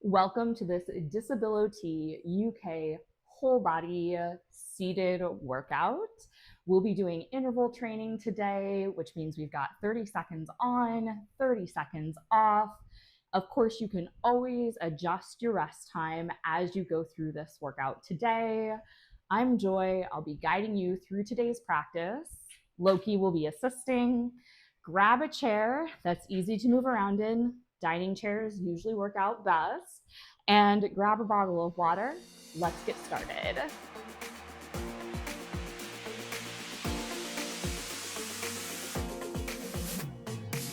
Welcome to this Disability UK whole body seated workout. We'll be doing interval training today, which means we've got 30 seconds on, 30 seconds off. Of course, you can always adjust your rest time as you go through this workout today. I'm Joy. I'll be guiding you through today's practice. Loki will be assisting. Grab a chair that's easy to move around in. Dining chairs usually work out best. And grab a bottle of water. Let's get started.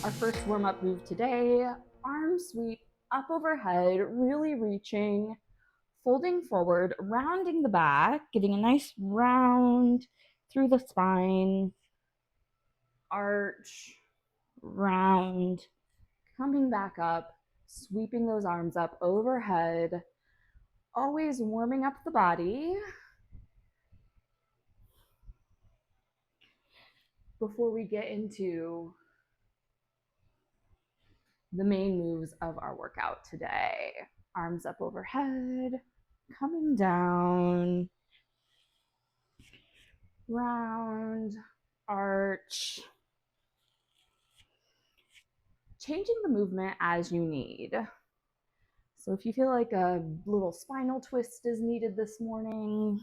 Our first warm-up move today, arm sweep up overhead, really reaching, folding forward, rounding the back, getting a nice round through the spine, arch, round, coming back up, sweeping those arms up overhead, always warming up the body. Before we get into the main moves of our workout today, arms up overhead, coming down, round, arch, changing the movement as you need. So if you feel like a little spinal twist is needed this morning,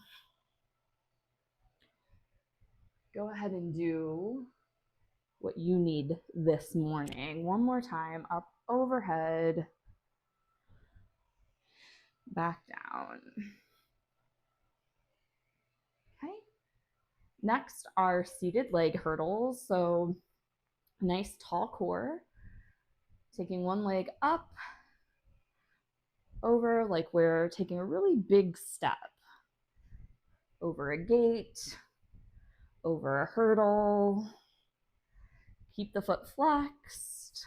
go ahead and do what you need this morning. One more time, up overhead, back down. Okay. Next are seated leg hurdles. So nice tall core, taking one leg up, over, like we're taking a really big step, over a gate, over a hurdle. Keep the foot flexed,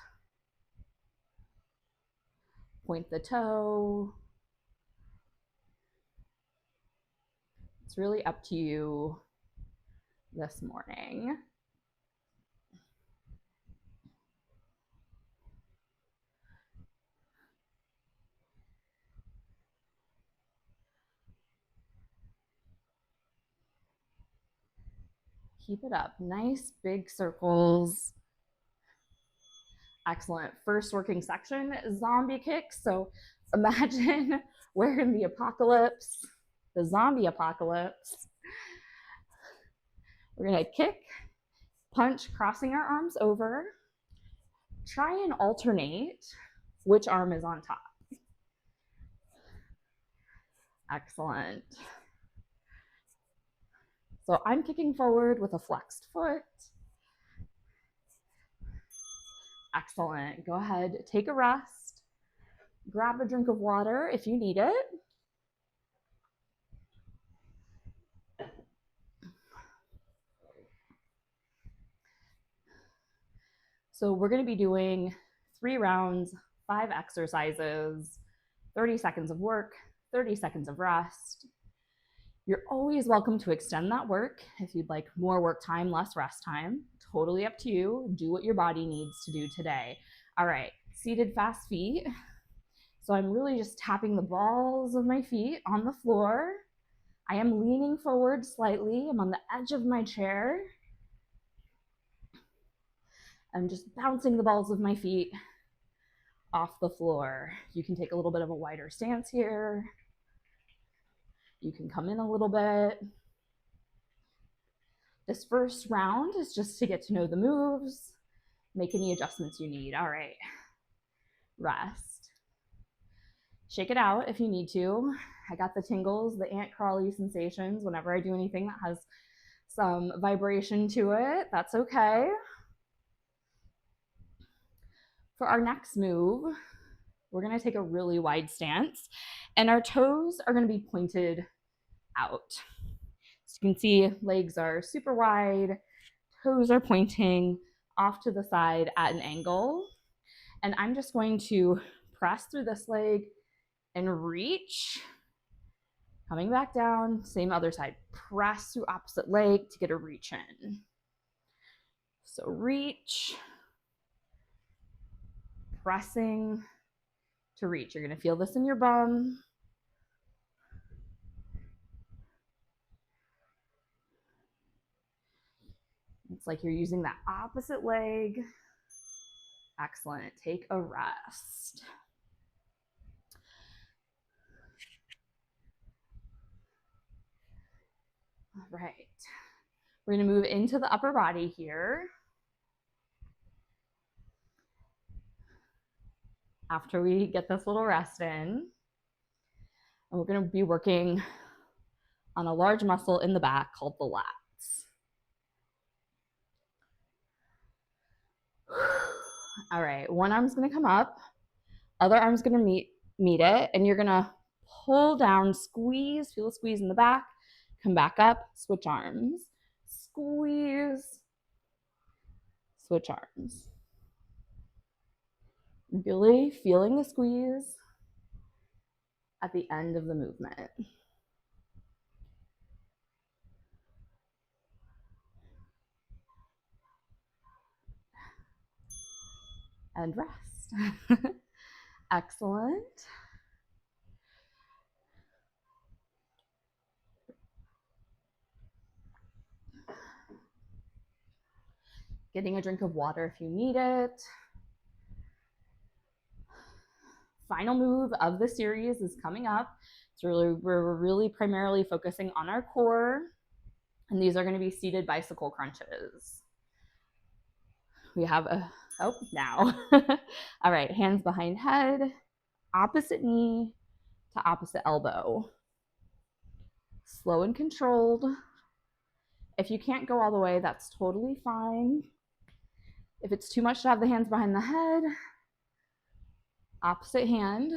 point the toe. It's really up to you this morning. Keep it up. Nice big circles. Excellent. First working section, zombie kicks. So imagine we're in the apocalypse, the zombie apocalypse. We're going to kick, punch, crossing our arms over. Try and alternate which arm is on top. Excellent. So I'm kicking forward with a flexed foot. Excellent. Go ahead, take a rest. Grab a drink of water if you need it. So we're going to be doing 3 rounds, 5 exercises, 30 seconds of work, 30 seconds of rest. You're always welcome to extend that work if you'd like more work time, less rest time. Totally up to you. Do what your body needs to do today. All right, seated fast feet. So I'm really just tapping the balls of my feet on the floor. I am leaning forward slightly. I'm on the edge of my chair. I'm just bouncing the balls of my feet off the floor. You can take a little bit of a wider stance here. You can come in a little bit. This first round is just to get to know the moves, make any adjustments you need. All right, rest. Shake it out if you need to. I got the tingles, the ant crawly sensations whenever I do anything that has some vibration to it. That's okay. For our next move, we're going to take a really wide stance, and our toes are going to be pointed out. So you can see legs are super wide, toes are pointing off to the side at an angle. And I'm just going to press through this leg and reach, coming back down, same other side. Press through opposite leg to get a reach in. So reach, pressing to reach. You're going to feel this in your bum. It's like you're using that opposite leg. Excellent. Take a rest. All right. We're going to move into the upper body here. After we get this little rest in, and we're going to be working on a large muscle in the back called the lats. All right, one arm's going to come up, other arm's going to meet it, and you're going to pull down, squeeze, feel a squeeze in the back, come back up, switch arms, squeeze, switch arms. Really feeling the squeeze at the end of the movement. And rest. Excellent. Getting a drink of water if you need it. Final move of the series is coming up. We're really primarily focusing on our core, and these are going to be seated bicycle crunches. We have now. All right, hands behind head, opposite knee to opposite elbow. Slow and controlled. If you can't go all the way, that's totally fine. If it's too much to have the hands behind the head, opposite hand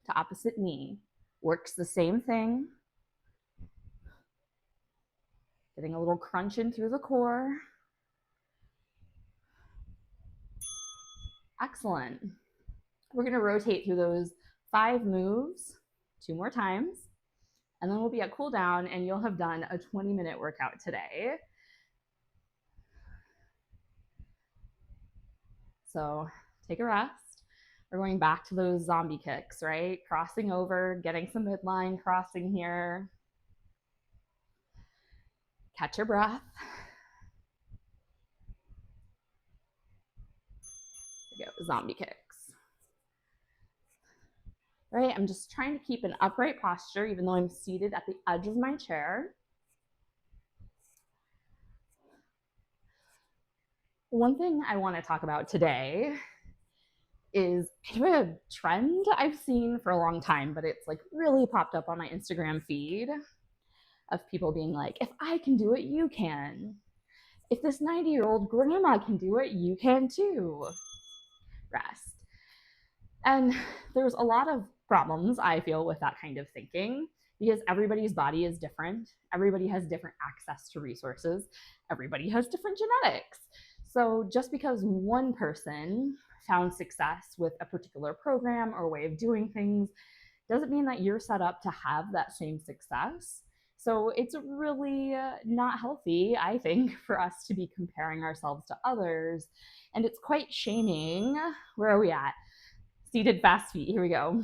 to opposite knee. Works the same thing. Getting a little crunch in through the core. Excellent. We're going to rotate through those 5 moves 2 more times, and then we'll be at cool down and you'll have done a 20-minute workout today. So take a rest. We're going back to those zombie kicks, right? Crossing over, getting some midline crossing here. Catch your breath. There we go, zombie kicks. Right, I'm just trying to keep an upright posture even though I'm seated at the edge of my chair. One thing I want to talk about today is kind of a trend I've seen for a long time, but it's like really popped up on my Instagram feed of people being like, if I can do it, you can. If this 90-year-old grandma can do it, you can too. Rest. And there's a lot of problems, I feel, with that kind of thinking because everybody's body is different. Everybody has different access to resources. Everybody has different genetics. So just because one person found success with a particular program or way of doing things doesn't mean that you're set up to have that same success. So it's really not healthy, I think, for us to be comparing ourselves to others. And it's quite shaming. Where are we at? Seated fast feet. Here we go.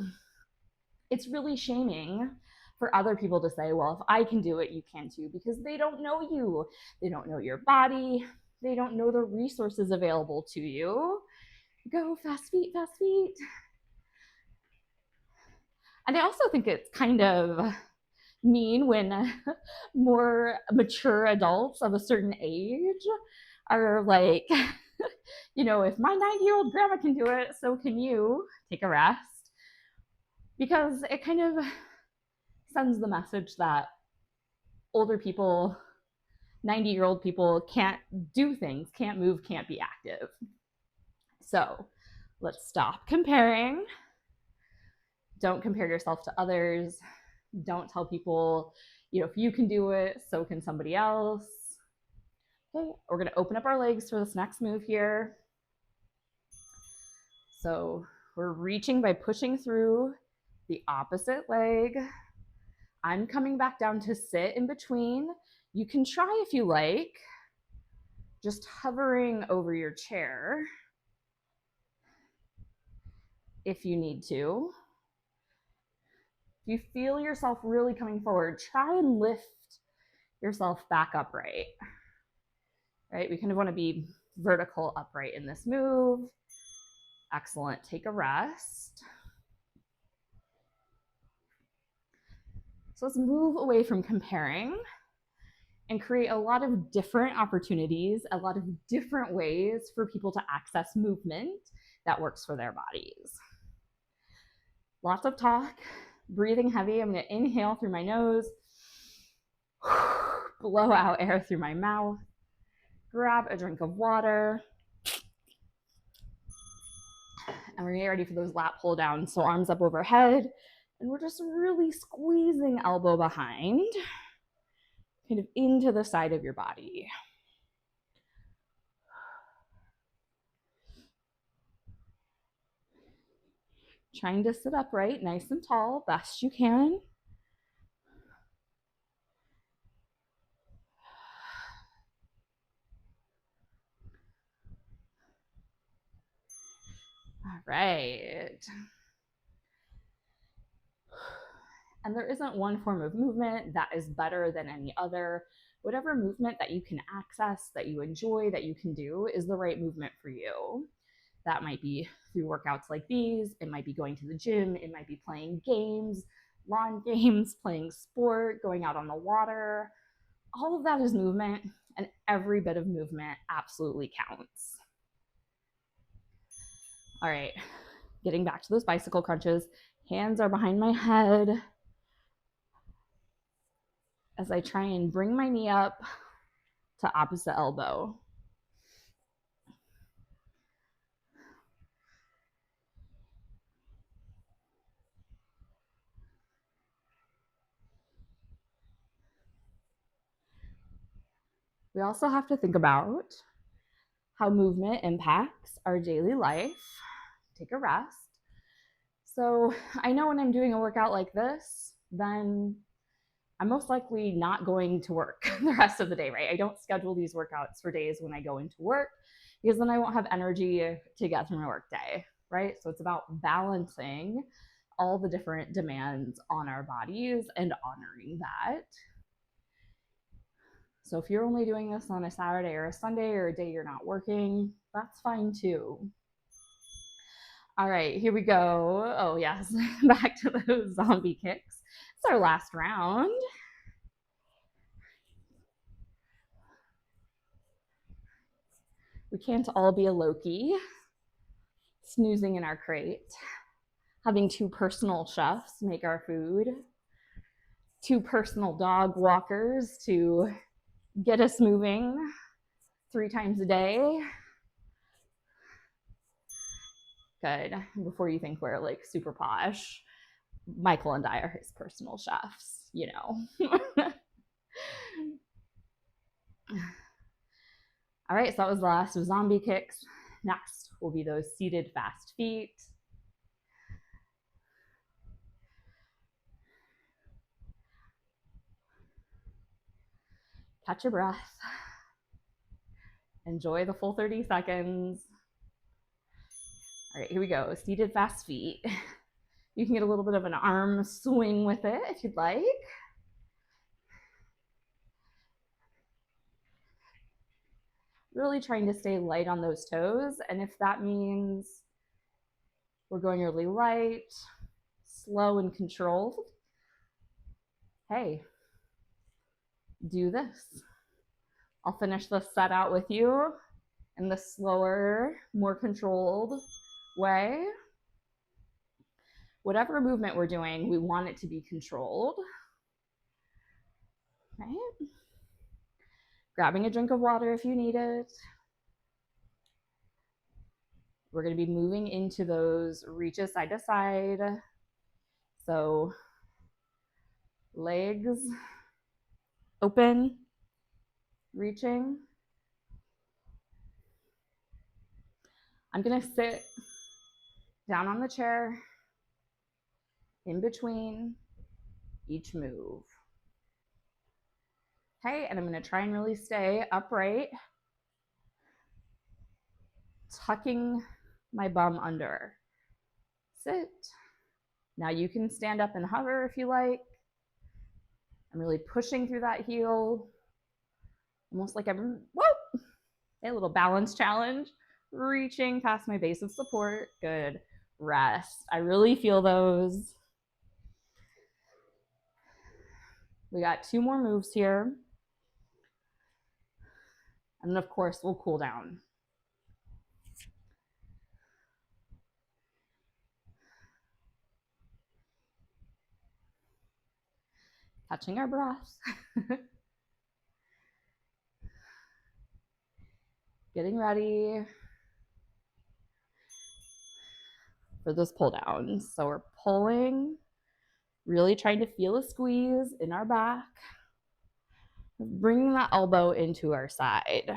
It's really shaming for other people to say, well, if I can do it, you can too, because they don't know you. They don't know your body. They don't know the resources available to you. Go fast feet, fast feet. And I also think it's kind of mean when more mature adults of a certain age are like, you know, if my 90-year-old grandma can do it, so can you. Take a rest. Because it kind of sends the message that older people, 90-year-old people can't do things, can't move, can't be active. So let's stop comparing. Don't compare yourself to others. Don't tell people, you know, if you can do it, so can somebody else. Okay, we're going to open up our legs for this next move here. So we're reaching by pushing through the opposite leg. I'm coming back down to sit in between. You can try if you like, just hovering over your chair if you need to. If you feel yourself really coming forward, try and lift yourself back upright. Right? We kind of want to be vertical upright in this move. Excellent. Take a rest. So let's move away from comparing and create a lot of different opportunities, a lot of different ways for people to access movement that works for their bodies. Lots of talk, breathing heavy. I'm going to inhale through my nose, blow out air through my mouth, grab a drink of water, and we're going to get ready for those lat pull downs. So arms up overhead, and we're just really squeezing elbow behind, kind of into the side of your body. Trying to sit upright, nice and tall, best you can. All right. And there isn't one form of movement that is better than any other. Whatever movement that you can access, that you enjoy, that you can do is the right movement for you. That might be through workouts like these. It might be going to the gym. It might be playing games, lawn games, playing sport, going out on the water. All of that is movement, and every bit of movement absolutely counts. All right, getting back to those bicycle crunches. Hands are behind my head as I try and bring my knee up to opposite elbow. We also have to think about how movement impacts our daily life. Take a rest. So I know when I'm doing a workout like this, then I'm most likely not going to work the rest of the day, right? I don't schedule these workouts for days when I go into work because then I won't have energy to get through my work day, right? So it's about balancing all the different demands on our bodies and honoring that. So if you're only doing this on a Saturday or a Sunday or a day you're not working, that's fine too. All right, here we go. Oh yes, back to those zombie kicks. It's our last round. We can't all be a Loki, snoozing in our crate, having two personal chefs make our food, two personal dog walkers to get us moving 3 times a day. Good. Before you think we're like super posh, Michael and I are his personal chefs, you know. All right, so that was the last of zombie kicks. Next will be those seated fast feet. Catch your breath. Enjoy the full 30 seconds. All right, here we go. Seated fast feet. You can get a little bit of an arm swing with it if you'd like. Really trying to stay light on those toes. And if that means we're going really light, slow, and controlled, hey, do this. I'll finish the set out with you in the slower, more controlled way. Whatever movement we're doing, we want it to be controlled. Right? Grabbing a drink of water if you need it. We're going to be moving into those reaches side to side. So legs open, reaching. I'm going to sit down on the chair in between each move. Okay, and I'm going to try and really stay upright, tucking my bum under. Sit, Now you can stand up and hover if you like. I'm really pushing through that heel, almost like I'm, whoa, a little balance challenge, reaching past my base of support. Good. Rest. I really feel those. We got 2 more moves here. And then of course we'll cool down. Catching our breath. Getting ready for this pull down. So we're pulling, really trying to feel a squeeze in our back, bringing that elbow into our side.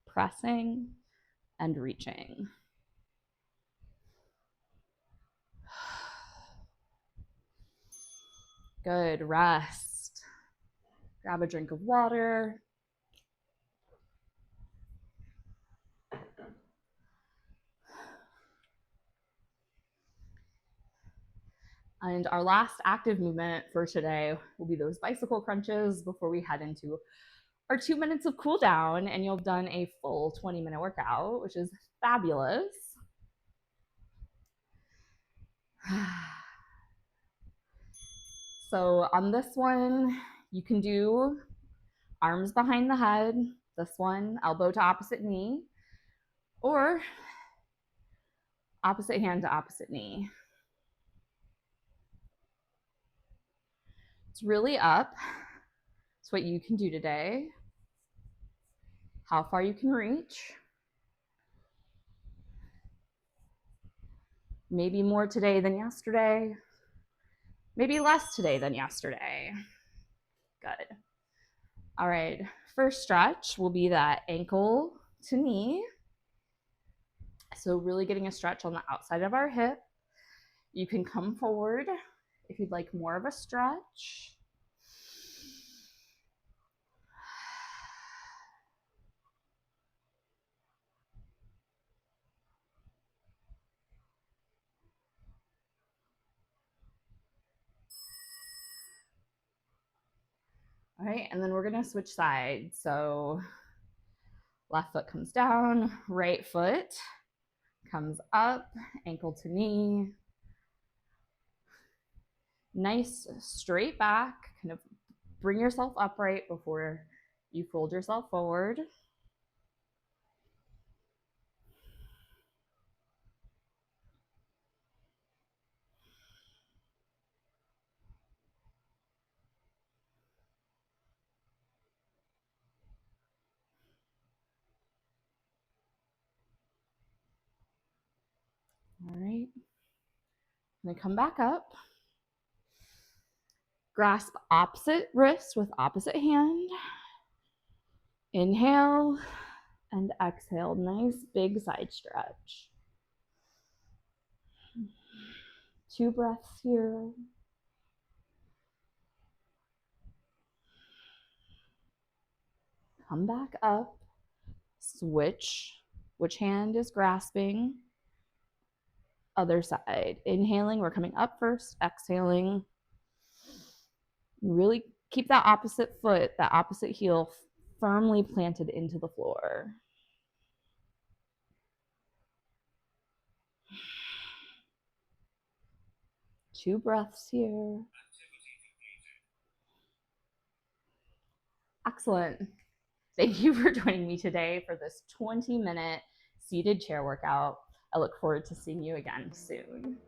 Pressing and reaching. Good. Rest. Grab a drink of water. And our last active movement for today will be those bicycle crunches before we head into our 2 minutes of cool down, and you'll have done a full 20-minute workout, which is fabulous. So on this one, you can do arms behind the head, this one, elbow to opposite knee, or opposite hand to opposite knee. It's really up. It's what you can do today, how far you can reach. Maybe more today than yesterday, maybe less today than yesterday. Good. All right, first stretch will be that ankle to knee. So really getting a stretch on the outside of our hip. You can come forward if you'd like more of a stretch. All right, and then we're gonna switch sides. So left foot comes down, right foot comes up, ankle to knee. Nice straight back, kind of bring yourself upright before you fold yourself forward. All right, I'm gonna come back up. Grasp opposite wrist with opposite hand. Inhale and exhale. Nice big side stretch. 2 breaths here. Come back up. Switch. Which hand is grasping? Other side. Inhaling, we're coming up first. Exhaling. Really keep that opposite foot, that opposite heel firmly planted into the floor. Two breaths here. Excellent. Thank you for joining me today for this 20-minute seated chair workout. I look forward to seeing you again soon.